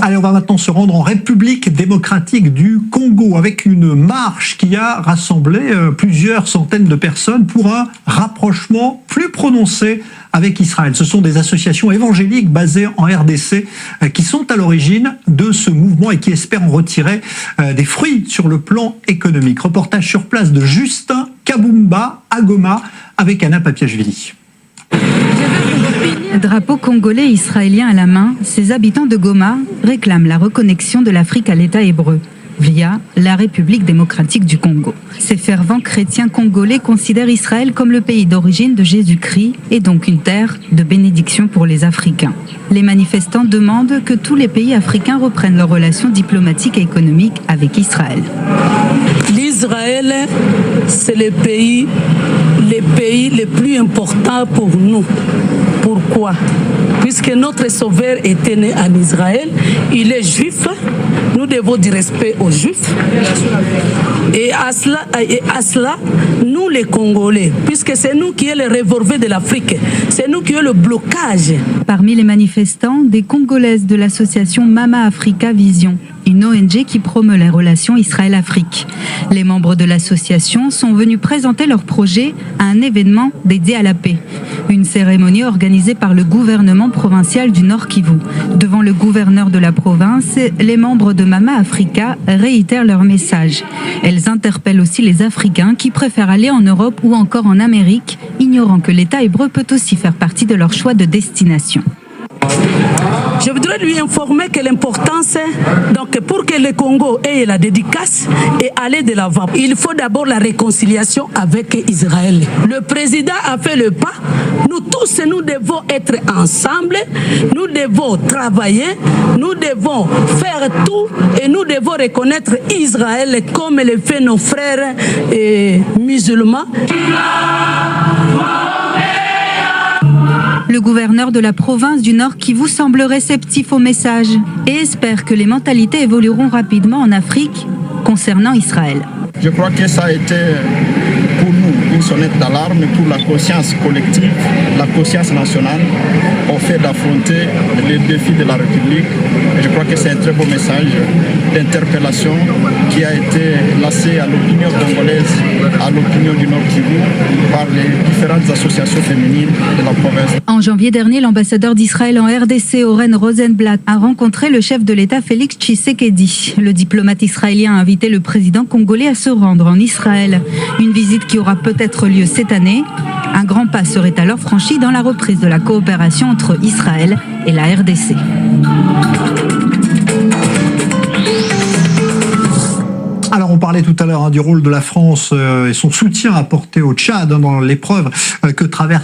Allez, on va maintenant se rendre en République démocratique du Congo avec une marche qui a rassemblé plusieurs centaines de personnes pour un rapprochement plus prononcé avec Israël. Ce sont des associations évangéliques basées en RDC qui sont à l'origine de ce mouvement et qui espèrent en retirer des fruits sur le plan économique. Reportage sur place de Justin Kabumba à Goma avec Anna Papiachvili. Drapeau congolais et israélien à la main, ces habitants de Goma réclament la reconnexion de l'Afrique à l'État hébreu via la République démocratique du Congo. Ces fervents chrétiens congolais considèrent Israël comme le pays d'origine de Jésus-Christ et donc une terre de bénédiction pour les Africains. Les manifestants demandent que tous les pays africains reprennent leurs relations diplomatiques et économiques avec Israël. L'Israël, c'est les pays les plus importants pour nous. Pourquoi? Puisque notre sauveur était né en Israël, il est juif, nous devons du respect aux juifs. Et à cela, nous les Congolais, puisque c'est nous qui est le revolver de l'Afrique, c'est nous qui est le blocage. Parmi les manifestants, des Congolaises de l'association Mama Africa Vision, une ONG qui promeut les relations Israël-Afrique. Les membres de l'association sont venus présenter leur projet à un événement dédié à la paix. Une cérémonie organisée par le gouvernement provincial du Nord Kivu. Devant le gouverneur de la province, les membres de Mama Africa réitèrent leur message. Elles interpellent aussi les Africains qui préfèrent aller en Europe ou encore en Amérique, ignorant que l'État hébreu peut aussi faire partie de leur choix de destination. Je voudrais lui informer que l'importance, donc pour que le Congo ait la dédicace et aller de l'avant, il faut d'abord la réconciliation avec Israël. Le président a fait le pas. Nous tous, nous devons être ensemble. Nous devons travailler. Nous devons faire tout et nous devons reconnaître Israël comme le fait nos frères musulmans. Le gouverneur de la province du Nord Kivu semble réceptif au message et espère que les mentalités évolueront rapidement en Afrique concernant Israël. Je crois que ça a été pour nous une sonnette d'alarme pour la conscience collective, la conscience nationale, au fait d'affronter les défis de la République. Et je crois que c'est un très beau message d'interpellation qui a été lancé à l'opinion congolaise, à l'opinion du Nord Kivu, par les différentes associations féminines de la province. En janvier dernier, l'ambassadeur d'Israël en RDC, Oren Rosenblatt, a rencontré le chef de l'État Félix Tshisekedi. Le diplomate israélien a invité le président congolais à se rendre en Israël. Une visite qui aura peut-être lieu cette année. Un grand pas serait alors franchi dans la reprise de la coopération entre Israël et la RDC. Alors on parlait tout à l'heure du rôle de la France et son soutien apporté au Tchad dans l'épreuve que traverse